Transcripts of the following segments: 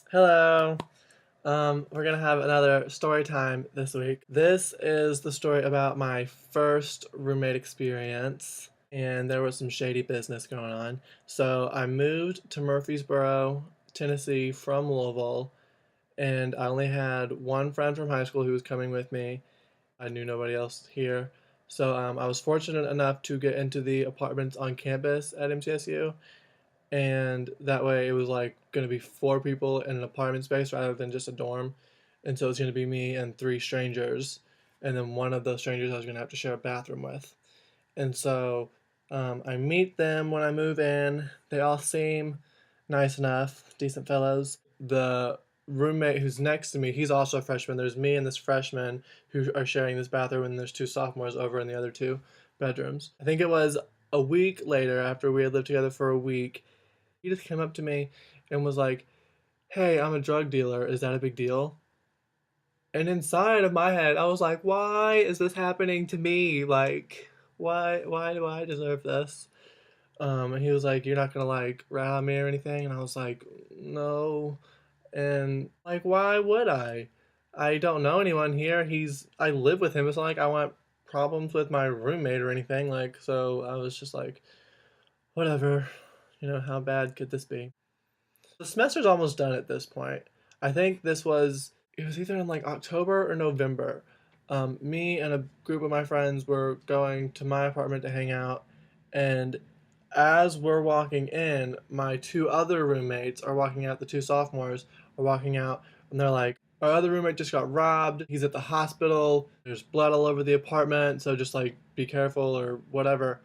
Hello. We're gonna have another story time this week. This is the story about my first roommate experience, and there was some shady business going on. So I moved to Murfreesboro, Tennessee from Louisville, and I only had one friend from high school who was coming with me. I knew nobody else here. So I was fortunate enough to get into the apartments on campus at MTSU, and that way it was like going to be four people in an apartment space rather than just a dorm. And so it's going to be me and three strangers, and then one of those strangers I was going to have to share a bathroom with. And so I meet them when I move in. They all seem nice enough, decent fellows. The roommate who's next to me, he's also a freshman. There's me and this freshman who are sharing this bathroom, and there's two sophomores over in the other two bedrooms. I think it was a week later, after we had lived together for a week, he just came up to me and was like, "Hey, I'm a drug dealer. Is that a big deal?" And inside of my head, I was like, "Why is this happening to me? Like, why do I deserve this?" And he was like, "You're not gonna like rat on me or anything?" And I was like, "No." And like, why would I? I don't know anyone here. I live with him. It's not like I want problems with my roommate or anything. Like, so I was just like, whatever. How bad could this be? The semester's almost done at this point. I think it was either in like October or November. Me and a group of my friends were going to my apartment to hang out, and as we're walking in, my two other roommates are walking out, the two sophomores are walking out, and they're like, our other roommate just got robbed. He's at the hospital. There's blood all over the apartment, so just like be careful or whatever.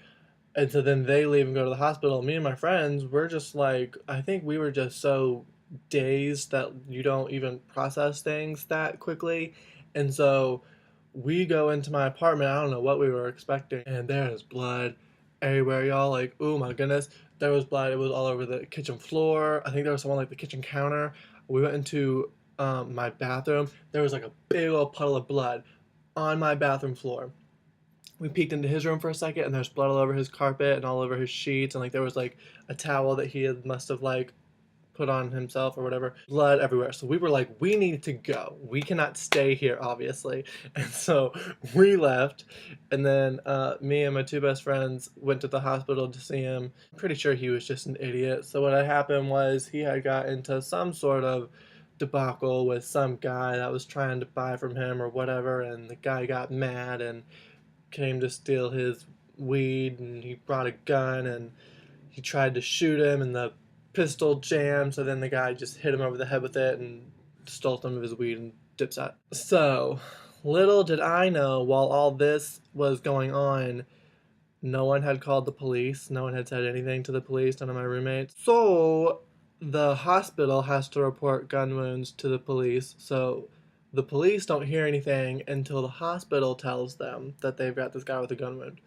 And so then they leave and go to the hospital. Me and my friends, we're just like, I think we were just so dazed that you don't even process things that quickly. And so we go into my apartment. I don't know what we were expecting. And there is blood everywhere, y'all. Like, oh my goodness. There was blood. It was all over the kitchen floor. I think there was someone like the kitchen counter. We went into my bathroom. There was like a big old puddle of blood on my bathroom floor. We peeked into his room for a second, and there's blood all over his carpet and all over his sheets, and like there was like a towel that he had must have like put on himself or whatever, blood everywhere. So we were like, we need to go, we cannot stay here, obviously. And so we left, and then me and my two best friends went to the hospital to see him. I'm pretty sure he was just an idiot. So what had happened was he had got into some sort of debacle with some guy that was trying to buy from him or whatever, and the guy got mad and came to steal his weed, and he brought a gun, and he tried to shoot him, and the pistol jammed, so then the guy just hit him over the head with it and stole some of his weed and dips out. So little did I know, while all this was going on, no one had called the police, no one had said anything to the police, none of my roommates. So the hospital has to report gun wounds to the police. So the police don't hear anything until the hospital tells them that they've got this guy with a gun wound,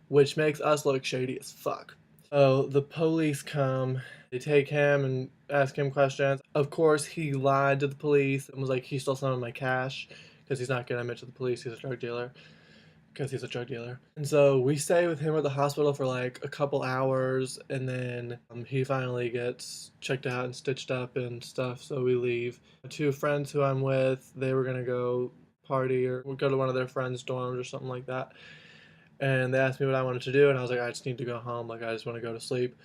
which makes us look shady as fuck. So the police come, they take him and ask him questions. Of course, he lied to the police and was like, he stole some of my cash because he's not going to admit to the police he's a drug dealer, because he's a drug dealer. And so we stay with him at the hospital for like a couple hours, and then he finally gets checked out and stitched up and stuff. So we leave. Two friends who I'm with, they were gonna go party or go to one of their friends' dorms or something like that. And they asked me what I wanted to do, and I was like, I just need to go home. Like, I just want to go to sleep.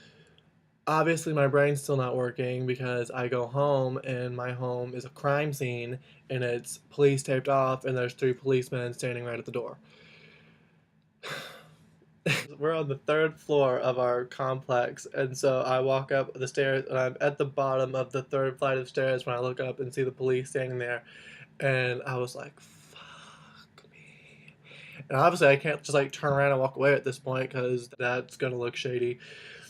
Obviously, my brain's still not working because I go home and my home is a crime scene, and it's police taped off, and there's three policemen standing right at the door. We're on the third floor of our complex, and so I walk up the stairs, and I'm at the bottom of the third flight of stairs when I look up and see the police standing there, and I was like, "Fuck me!" And obviously, I can't just like turn around and walk away at this point because that's gonna look shady.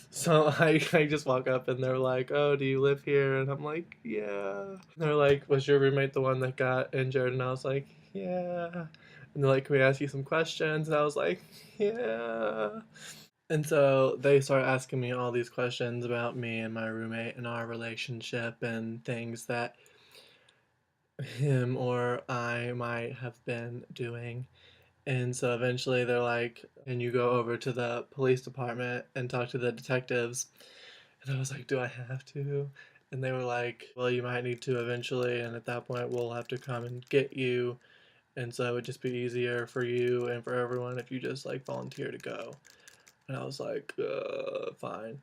So I just walk up, and they're like, "Oh, do you live here?" And I'm like, "Yeah." And they're like, "Was your roommate the one that got injured?" And I was like, "Yeah." And they're like, "Can we ask you some questions?" And I was like, "Yeah." And so they start asking me all these questions about me and my roommate and our relationship and things that him or I might have been doing. And so eventually they're like, "And you go over to the police department and talk to the detectives." And I was like, "Do I have to?" And they were like, well, you might need to eventually, and at that point, we'll have to come and get you. And so it would just be easier for you and for everyone if you just like volunteer to go. And I was like, fine.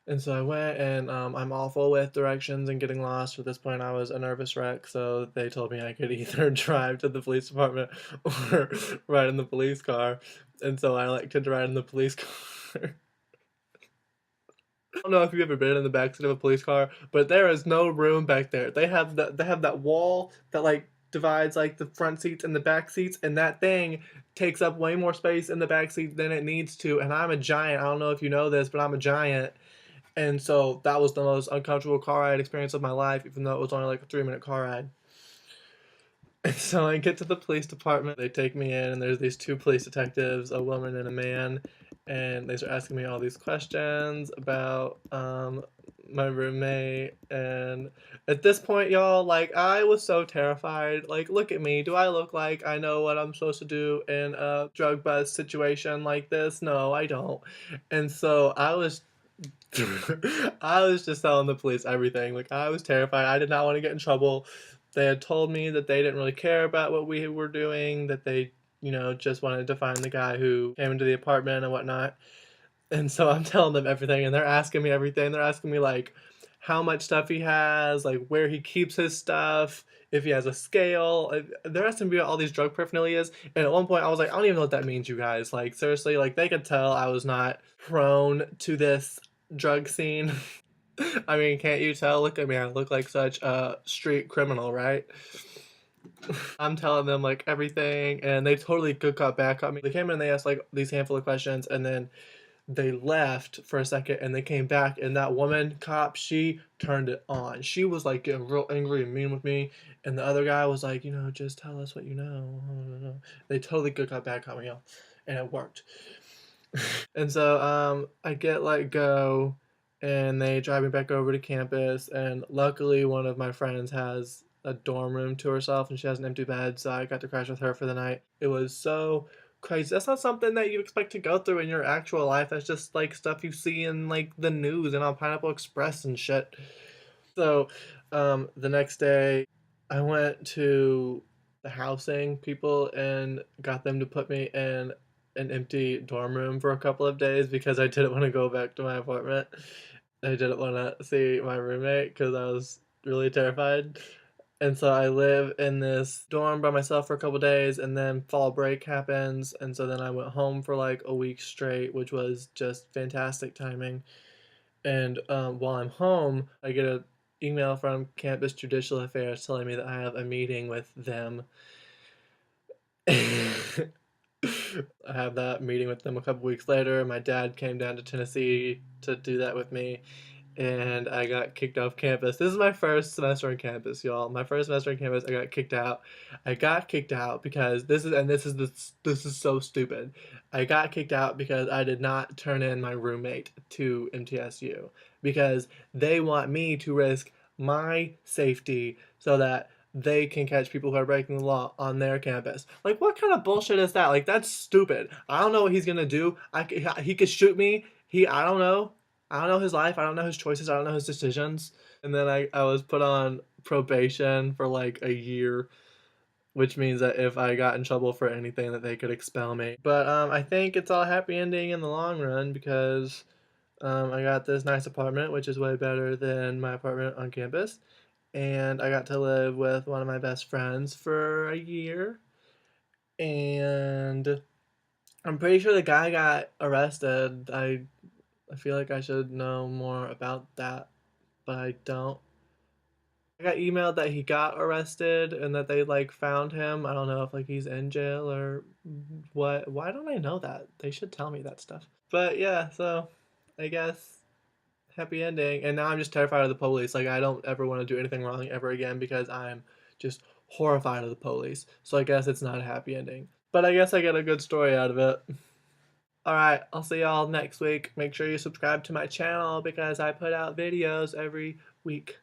And so I went, and I'm awful with directions and getting lost. At this point, I was a nervous wreck, so they told me I could either drive to the police department or ride in the police car. And so I elected to ride in the police car. I don't know if you've ever been in the backseat of a police car, but there is no room back there. They have that wall that like divides like the front seats and the back seats, and that thing takes up way more space in the back seat than it needs to. And I'm a giant. I don't know if you know this, but I'm a giant. And so that was the most uncomfortable car ride experience of my life, even though it was only like a 3-minute car ride. And so I get to the police department. They take me in, and there's these two police detectives, a woman and a man, and they start asking me all these questions about my roommate. And at this point, y'all, like I was so terrified. Like, look at me. Do I look like I know what I'm supposed to do in a drug bust situation like this? No, I don't. And so I was I was just telling the police everything. Like I was terrified. I did not want to get in trouble. They had told me that they didn't really care about what we were doing, that they, just wanted to find the guy who came into the apartment and whatnot. And so I'm telling them everything, and they're asking me everything. They're asking me like how much stuff he has, like where he keeps his stuff, if he has a scale. They're asking me about all these drug paraphernalias. And at one point I was like, I don't even know what that means, you guys. Like seriously, like they could tell I was not prone to this drug scene. I mean, can't you tell? Look at me. I look like such a street criminal, right? I'm telling them like everything, and they totally good got back on me. They came in and they asked like these handful of questions, and then they left for a second, and they came back, and that woman cop, she turned it on. She was like getting real angry and mean with me, and the other guy was like, just tell us what you know. They totally good got back on me, y'all, and it worked. And so I get let go, and they drive me back over to campus. And luckily, one of my friends has a dorm room to herself, and she has an empty bed, so I got to crash with her for the night. It was so crazy. That's not something that you expect to go through in your actual life. That's just like stuff you see in like the news and on Pineapple Express and shit. So the next day, I went to the housing people and got them to put me in an empty dorm room for a couple of days because I didn't want to go back to my apartment. I didn't want to see my roommate because I was really terrified. And so I live in this dorm by myself for a couple days, and then fall break happens, and so then I went home for like a week straight, which was just fantastic timing. And while I'm home, I get an email from Campus Judicial Affairs telling me that I have a meeting with them. I have that meeting with them a couple weeks later. My dad came down to Tennessee to do that with me, and I got kicked off campus. This is my first semester on campus, y'all. My first semester on campus, I got kicked out. I got kicked out because this is so stupid. I got kicked out because I did not turn in my roommate to MTSU because they want me to risk my safety so that they can catch people who are breaking the law on their campus. Like, what kind of bullshit is that? Like, that's stupid. I don't know what he's gonna do. He could shoot me. I don't know. I don't know his life. I don't know his choices. I don't know his decisions. And then I was put on probation for like a year, which means that if I got in trouble for anything, that they could expel me. But I think it's all happy ending in the long run because I got this nice apartment, which is way better than my apartment on campus. And I got to live with one of my best friends for a year. And I'm pretty sure the guy got arrested. I feel like I should know more about that, but I don't. I got emailed that he got arrested and that they like found him. I don't know if like he's in jail or what. Why don't I know that? They should tell me that stuff. But yeah, so I guess happy ending. And now I'm just terrified of the police. Like I don't ever want to do anything wrong ever again because I'm just horrified of the police. So I guess it's not a happy ending. But I guess I get a good story out of it. Alright, I'll see y'all next week. Make sure you subscribe to my channel because I put out videos every week.